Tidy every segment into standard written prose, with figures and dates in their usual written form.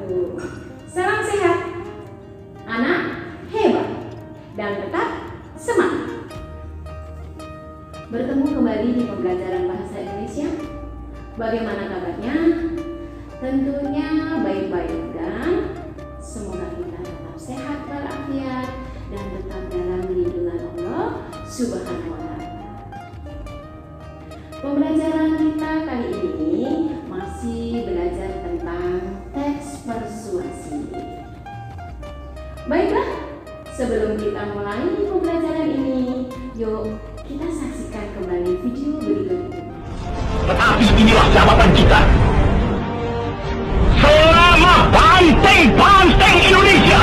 wabarakatuh. Salam sehat, anak hebat, dan tetap semangat. Bertemu kembali di pembelajaran bahasa Indonesia. Bagaimana kabarnya? Tentunya baik-baik dan semoga kita tetap sehat walafiat dan tetap dalam lindungan Allah Subhanahu wa Ta'ala. Pembelajaran kita kali ini masih belajar tentang teks persuasi. Baiklah, sebelum kita mulai pembelajaran ini, yuk kita saksikan kembali video berikut ini. Tetapi inilah jawaban kita. Selama banteng-banteng Indonesia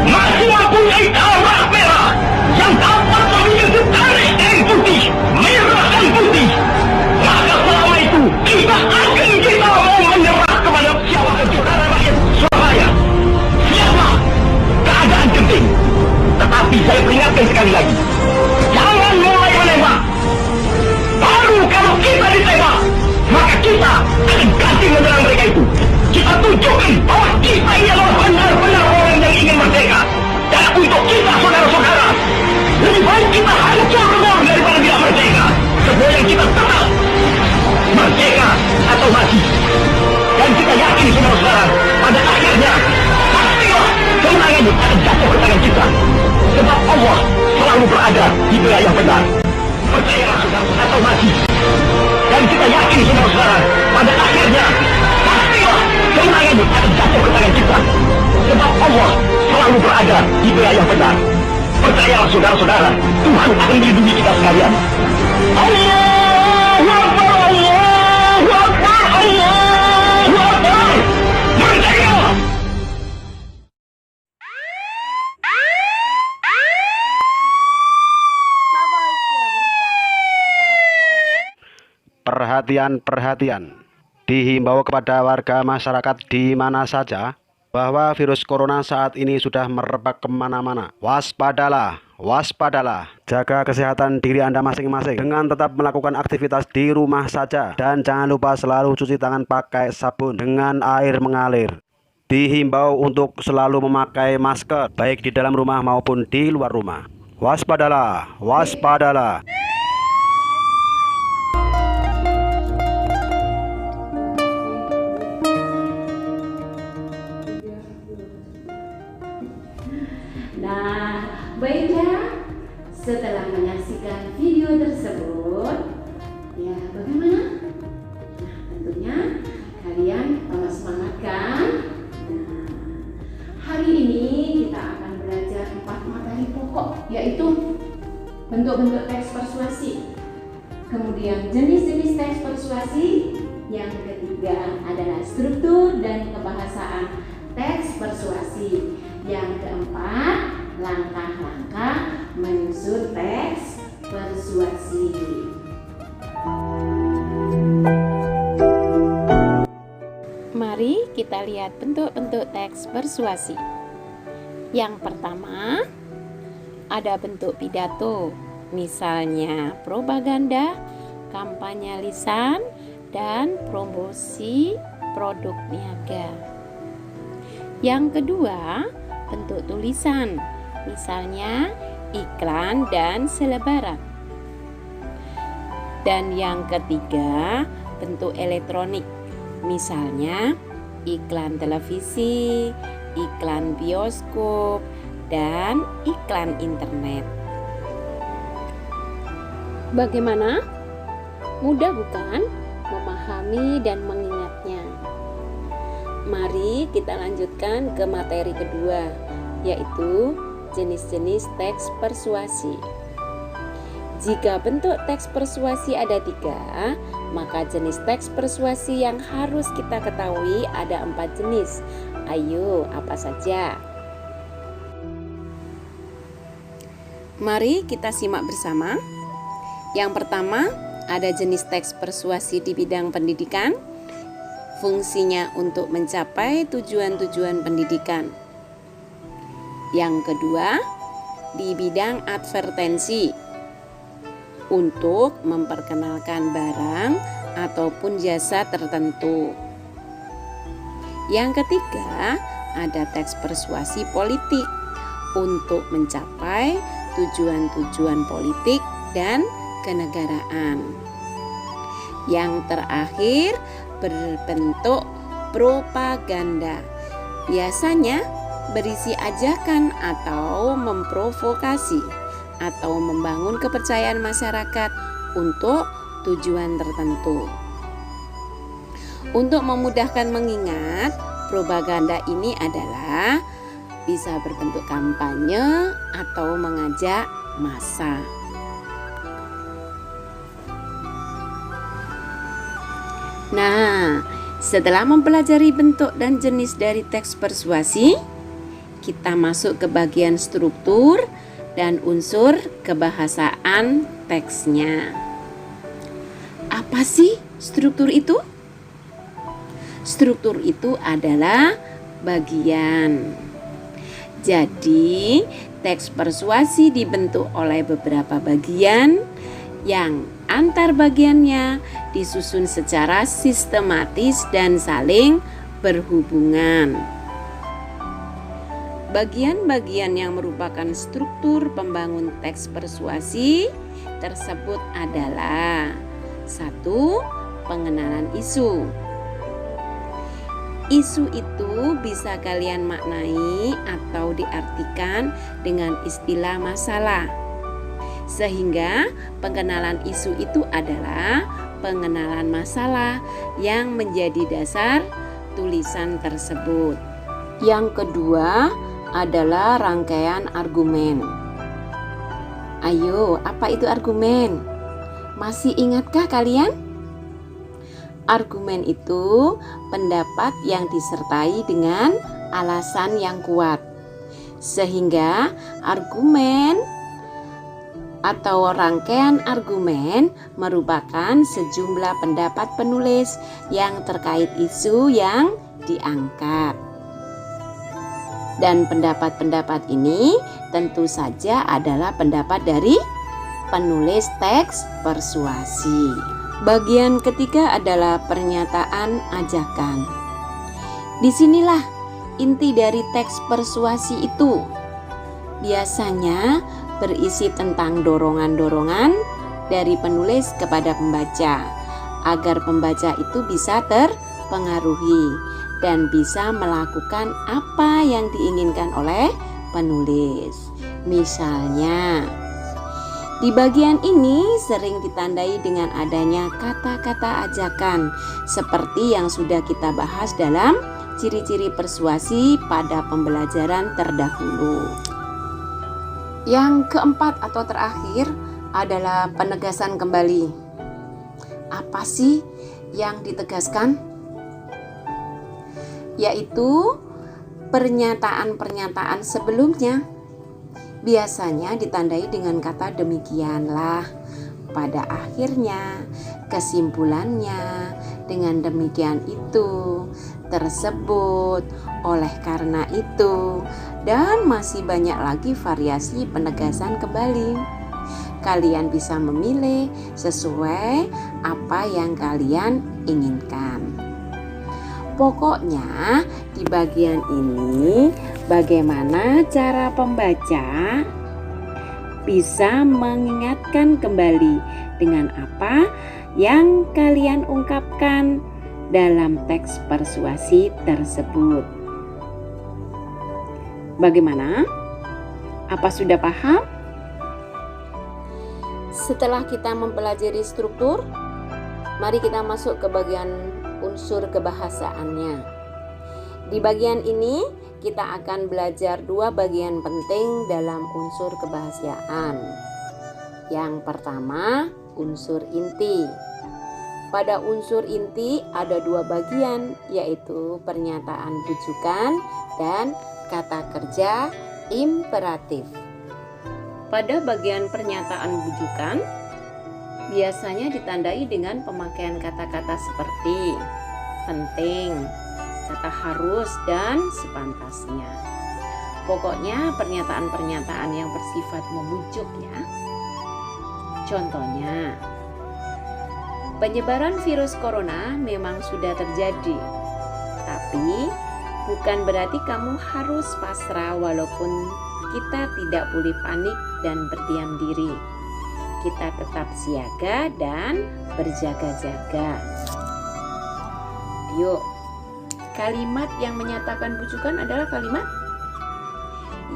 masih mempunyai darah merah yang dapat memiliki garis dan putih, merah dan putih, maka selama itu kita mau menyerah kepada siapa saudara rakyat Surabaya. Siapa? Keadaan genting. Tetapi saya peringatkan sekali lagi, jangan mulai menembak. Baru kalau kita ditembak, maka kita akan ganti menyerang mereka itu. Kita tunjukkan bahwa kita ini adalah benar-benar orang yang ingin merdeka. Dan untuk kita saudara-saudara, lebih baik kita hancur lebur daripada tidak merdeka. Sebab yang kita tetap merdeka atau mati. Dan kita yakin saudara-saudara, pada akhirnya pastilah kemenangan akan jatuh ke tangan kita. Sebab Allah selalu berada di pihak yang benar. Percayalah saudara atau mati. Dan kita yakin saudara-saudara, pada akhirnya pastilah kemenangan akan jatuh ke tangan kita. Sebab Allah selalu berada di pihak yang benar. Percayalah saudara-saudara, Tuhan akan melindungi kita sekalian. Allahu Akbar, Allahu Akbar, Allahu Akbar. Merdeka! Perhatian. Dihimbau kepada warga masyarakat di mana saja bahwa virus corona saat ini sudah merebak kemana-mana. Waspadalah. Jaga kesehatan diri Anda masing-masing dengan tetap melakukan aktivitas di rumah saja. Dan jangan lupa selalu cuci tangan pakai sabun dengan air mengalir. Dihimbau untuk selalu memakai masker baik di dalam rumah maupun di luar rumah. Waspadalah. Nah, baiklah, setelah menyaksikan video tersebut, ya bagaimana? Nah, tentunya kalian semangat kan? Nah, hari ini kita akan belajar 4 materi pokok, yaitu bentuk-bentuk teks persuasi, kemudian jenis-jenis teks persuasi, yang ketiga adalah struktur dan kebahasaan teks persuasi, yang keempat langkah-langkah menyusun teks persuasi. Mari kita lihat bentuk-bentuk teks persuasi. Yang pertama, ada bentuk pidato, misalnya propaganda, kampanye lisan, dan promosi produk niaga. Yang kedua, bentuk tulisan, misalnya iklan dan selebaran. Dan yang ketiga, bentuk elektronik, misalnya iklan televisi, iklan bioskop, dan iklan internet. Bagaimana? Mudah bukan memahami dan mengingatnya? Mari kita lanjutkan ke materi kedua, yaitu jenis-jenis teks persuasi. Jika bentuk teks persuasi ada 3, maka jenis teks persuasi yang harus kita ketahui ada 4 jenis. Ayo, apa saja? Mari kita simak bersama. Yang pertama, ada jenis teks persuasi di bidang pendidikan. Fungsinya untuk mencapai tujuan-tujuan pendidikan. Yang kedua, di bidang advertensi, untuk memperkenalkan barang ataupun jasa tertentu. Yang ketiga, ada teks persuasi politik untuk mencapai tujuan-tujuan politik dan kenegaraan. Yang terakhir, berbentuk propaganda. Biasanya berisi ajakan atau memprovokasi atau membangun kepercayaan masyarakat untuk tujuan tertentu. Untuk memudahkan mengingat, propaganda ini adalah bisa berbentuk kampanye atau mengajak massa. Nah, setelah mempelajari bentuk dan jenis dari teks persuasi, kita masuk ke bagian struktur dan unsur kebahasaan teksnya. Apa sih struktur itu? Struktur itu adalah bagian. Jadi, teks persuasi dibentuk oleh beberapa bagian yang antar bagiannya disusun secara sistematis dan saling berhubungan. Bagian-bagian yang merupakan struktur pembangun teks persuasi tersebut adalah: 1. Pengenalan isu. Isu itu bisa kalian maknai atau diartikan dengan istilah masalah. Sehingga pengenalan isu itu adalah pengenalan masalah yang menjadi dasar tulisan tersebut. Yang kedua adalah rangkaian argumen. Ayo, apa itu argumen? Masih ingatkah kalian? Argumen itu pendapat yang disertai dengan alasan yang kuat. Sehingga argumen atau rangkaian argumen merupakan sejumlah pendapat penulis yang terkait isu yang diangkat. Dan pendapat-pendapat ini tentu saja adalah pendapat dari penulis teks persuasi. Bagian ketiga adalah pernyataan ajakan. Disinilah inti dari teks persuasi itu. Biasanya berisi tentang dorongan-dorongan dari penulis kepada pembaca, agar pembaca itu bisa terpengaruhi dan bisa melakukan apa yang diinginkan oleh penulis. Misalnya, di bagian ini sering ditandai dengan adanya kata-kata ajakan, seperti yang sudah kita bahas dalam ciri-ciri persuasi pada pembelajaran terdahulu. Yang keempat atau terakhir adalah penegasan kembali. Apa sih yang ditegaskan? Yaitu pernyataan-pernyataan sebelumnya. Biasanya ditandai dengan kata demikianlah. Pada akhirnya, kesimpulannya, dengan demikian itu, tersebut, oleh karena itu, dan masih banyak lagi variasi penegasan kembali. Kalian bisa memilih sesuai apa yang kalian inginkan. Pokoknya di bagian ini bagaimana cara pembaca bisa mengingatkan kembali dengan apa yang kalian ungkapkan dalam teks persuasi tersebut. Bagaimana? Apa sudah paham? Setelah kita mempelajari struktur, mari kita masuk ke bagian unsur kebahasaannya. Di bagian ini kita akan belajar dua bagian penting dalam unsur kebahasaan. Yang pertama, unsur inti. Pada unsur inti ada dua bagian, yaitu pernyataan rujukan dan kata kerja imperatif. Pada bagian pernyataan rujukan, biasanya ditandai dengan pemakaian kata-kata seperti penting, kata harus, dan sepantasnya. Pokoknya pernyataan-pernyataan yang bersifat memujuk ya. Contohnya, penyebaran virus corona memang sudah terjadi, tapi Tapi bukan berarti kamu harus pasrah, walaupun kita tidak boleh panik dan berdiam diri. Kita tetap siaga dan berjaga-jaga. Yuk, kalimat yang menyatakan bujukan adalah kalimat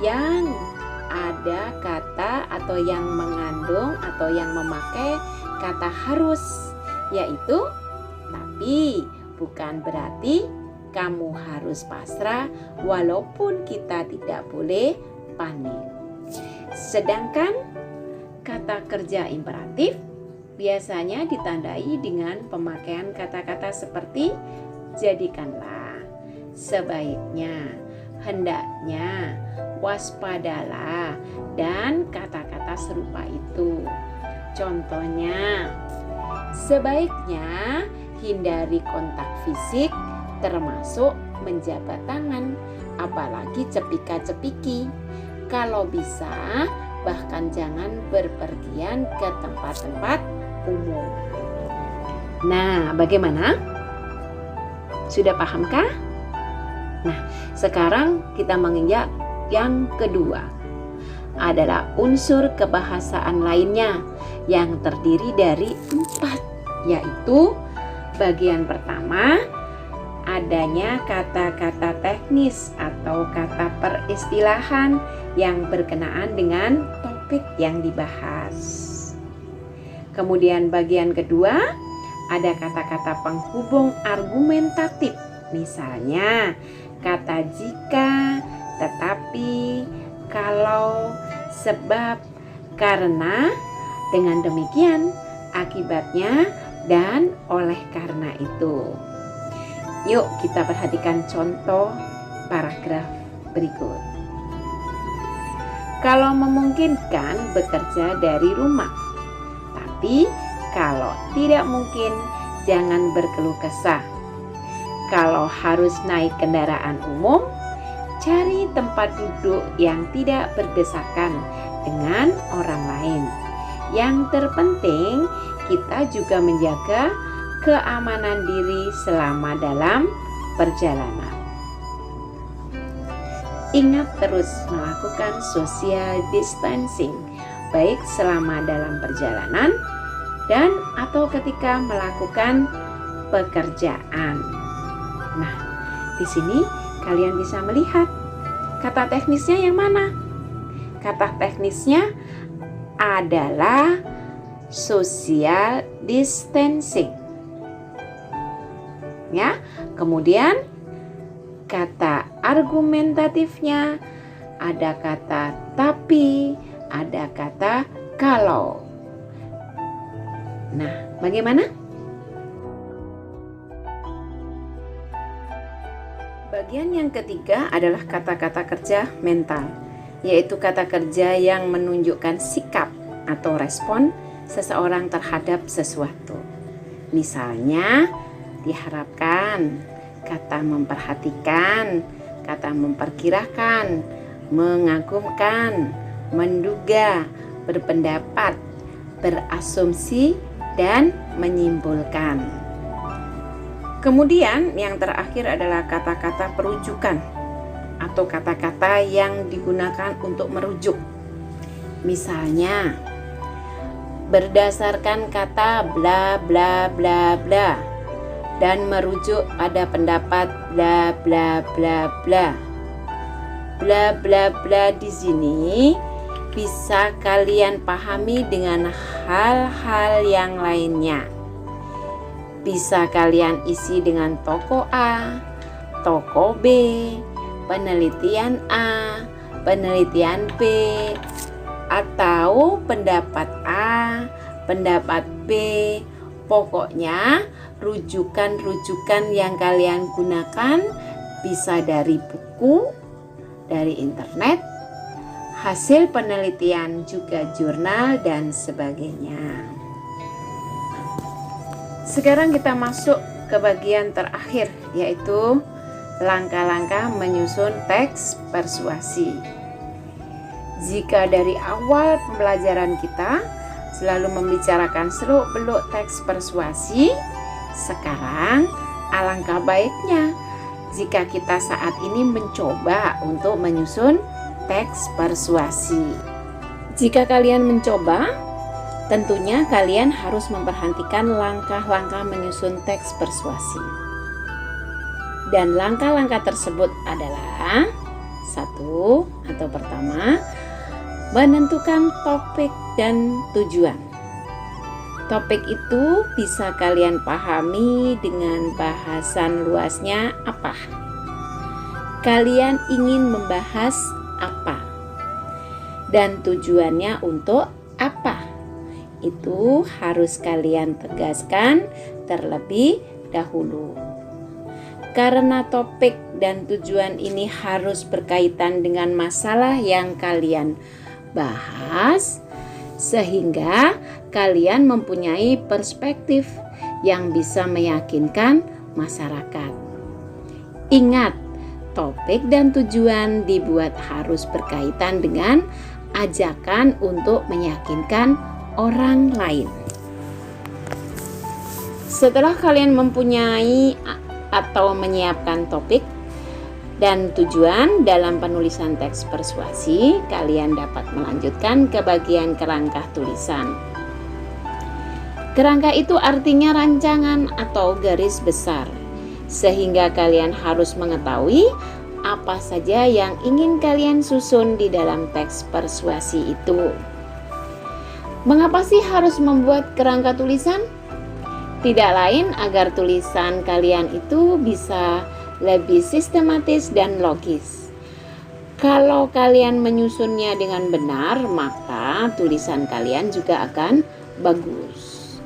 yang ada kata atau yang mengandung atau yang memakai kata harus, yaitu tapi bukan berarti kamu harus pasrah, walaupun kita tidak boleh panik. Sedangkan kata kerja imperatif biasanya ditandai dengan pemakaian kata-kata seperti jadikanlah, sebaiknya, hendaknya, waspadalah, dan kata-kata serupa itu. Contohnya, sebaiknya hindari kontak fisik, termasuk menjabat tangan, apalagi cepika-cepiki. Kalau bisa, bahkan jangan berpergian ke tempat-tempat umum. Nah, bagaimana? Sudah pahamkah? Nah, sekarang kita menginjak yang kedua, adalah unsur kebahasaan lainnya yang terdiri dari 4, yaitu bagian pertama, adanya kata-kata teknis atau kata peristilahan yang berkenaan dengan topik yang dibahas. Kemudian bagian kedua, ada kata-kata penghubung argumentatif, misalnya kata jika, tetapi, kalau, sebab, karena, dengan demikian, akibatnya, dan oleh karena itu. Yuk kita perhatikan contoh paragraf berikut. Kalau memungkinkan bekerja dari rumah, tapi kalau tidak mungkin jangan berkeluh kesah. Kalau harus naik kendaraan umum, cari tempat duduk yang tidak berdesakan dengan orang lain. Yang terpenting, kita juga menjaga keamanan diri selama dalam perjalanan. Ingat terus melakukan social distancing, baik selama dalam perjalanan dan atau ketika melakukan pekerjaan. Nah, di sini kalian bisa melihat kata teknisnya yang mana? Kata teknisnya adalah social distancing. Ya, kemudian kata argumentatifnya ada kata tapi, ada kata kalau. Nah, bagaimana? Bagian yang ketiga adalah kata-kata kerja mental, yaitu kata kerja yang menunjukkan sikap atau respon seseorang terhadap sesuatu. Misalnya, diharapkan, kata memperhatikan, kata memperkirakan, mengagumkan, menduga, berpendapat, berasumsi, dan menyimpulkan. Kemudian yang terakhir adalah kata-kata perujukan atau kata-kata yang digunakan untuk merujuk. Misalnya, berdasarkan kata bla bla bla bla dan merujuk pada pendapat bla bla bla bla. Bla bla bla di sini bisa kalian pahami dengan hal-hal yang lainnya. Bisa kalian isi dengan tokoh A, tokoh B, penelitian A, penelitian B, atau pendapat A, pendapat B. Pokoknya rujukan-rujukan yang kalian gunakan bisa dari buku, dari internet, hasil penelitian, juga jurnal dan sebagainya. Sekarang kita masuk ke bagian terakhir, yaitu langkah-langkah menyusun teks persuasi. Jika dari awal pembelajaran kita selalu membicarakan seluk-beluk teks persuasi, sekarang alangkah baiknya jika kita saat ini mencoba untuk menyusun teks persuasi. Jika kalian mencoba, tentunya kalian harus memperhatikan langkah-langkah menyusun teks persuasi. Dan langkah-langkah tersebut adalah pertama, menentukan topik dan tujuan. Topik itu bisa kalian pahami dengan bahasan luasnya apa. Kalian ingin membahas apa? Dan tujuannya untuk apa? Itu harus kalian tegaskan terlebih dahulu. Karena topik dan tujuan ini harus berkaitan dengan masalah yang kalian bahas, sehingga kalian mempunyai perspektif yang bisa meyakinkan masyarakat. Ingat, topik dan tujuan dibuat harus berkaitan dengan ajakan untuk meyakinkan orang lain. Setelah kalian mempunyai atau menyiapkan topik dan tujuan dalam penulisan teks persuasi, kalian dapat melanjutkan ke bagian kerangka tulisan. Kerangka itu artinya rancangan atau garis besar, sehingga kalian harus mengetahui apa saja yang ingin kalian susun di dalam teks persuasi itu. Mengapa sih harus membuat kerangka tulisan? Tidak lain agar tulisan kalian itu bisa lebih sistematis dan logis. Kalau kalian menyusunnya dengan benar, maka tulisan kalian juga akan bagus.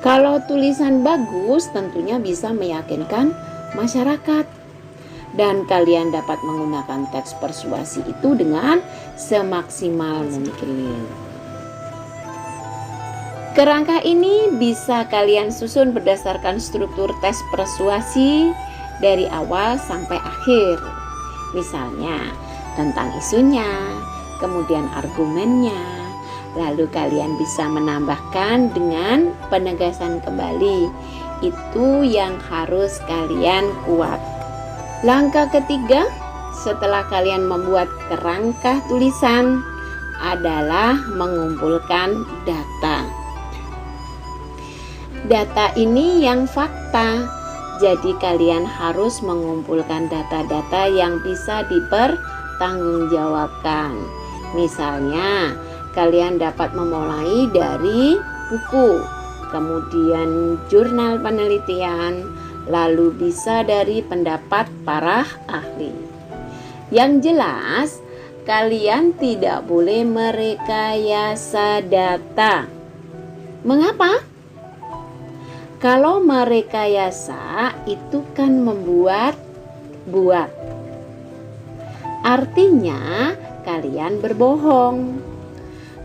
Kalau tulisan bagus, tentunya bisa meyakinkan masyarakat. Dan kalian dapat menggunakan teks persuasi itu dengan semaksimal mungkin. Kerangka ini bisa kalian susun berdasarkan struktur teks persuasi dari awal sampai akhir. Misalnya tentang isunya, kemudian argumennya, lalu kalian bisa menambahkan dengan penegasan kembali. Itu yang harus kalian kuat. Langkah ketiga, setelah kalian membuat kerangka tulisan, adalah mengumpulkan data. Data ini yang fakta, jadi kalian harus mengumpulkan data-data yang bisa dipertanggungjawabkan. Misalnya, kalian dapat memulai dari buku, kemudian jurnal penelitian, lalu bisa dari pendapat para ahli. Yang jelas, kalian tidak boleh merekayasa data. Mengapa? Kalau merekayasa itu kan membuat. Artinya kalian berbohong.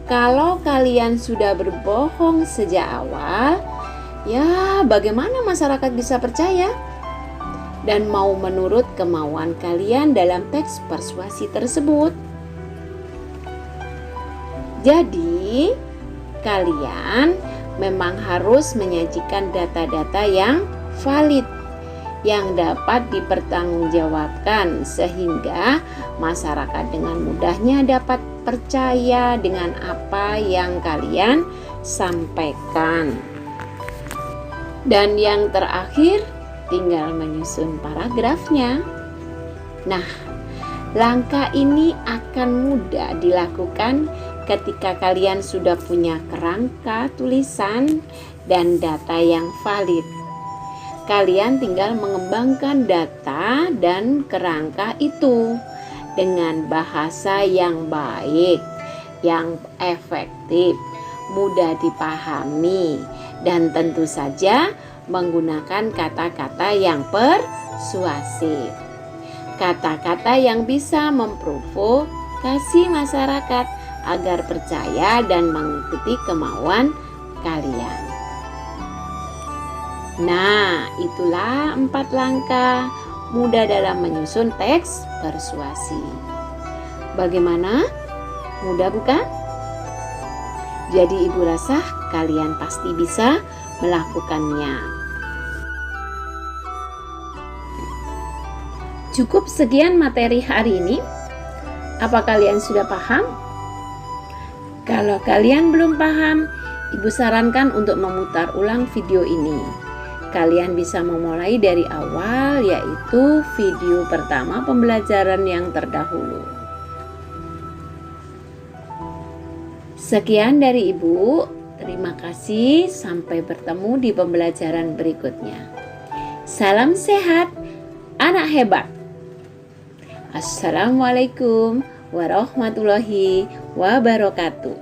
Kalau kalian sudah berbohong sejak awal, ya bagaimana masyarakat bisa percaya dan mau menurut kemauan kalian dalam teks persuasi tersebut? Jadi, kalian memang harus menyajikan data-data yang valid, yang dapat dipertanggungjawabkan, sehingga masyarakat dengan mudahnya dapat percaya dengan apa yang kalian sampaikan. Dan yang terakhir, tinggal menyusun paragrafnya. Nah, langkah ini akan mudah dilakukan ketika kalian sudah punya kerangka tulisan dan data yang valid. Kalian tinggal mengembangkan data dan kerangka itu dengan bahasa yang baik, yang efektif, mudah dipahami, dan tentu saja menggunakan kata-kata yang persuasif. Kata-kata yang bisa memprovokasi masyarakat agar percaya dan mengikuti kemauan kalian. Nah, itulah 4 langkah mudah dalam menyusun teks persuasi. Bagaimana? Mudah bukan? Jadi ibu rasa kalian pasti bisa melakukannya. Cukup sekian materi hari ini. Apa kalian sudah paham? Kalau kalian belum paham, Ibu sarankan untuk memutar ulang video ini. Kalian bisa memulai dari awal, yaitu video pertama pembelajaran yang terdahulu. Sekian dari Ibu. Terima kasih. Sampai bertemu di pembelajaran berikutnya. Salam sehat, anak hebat. Assalamualaikum warahmatullahi wabarakatuh.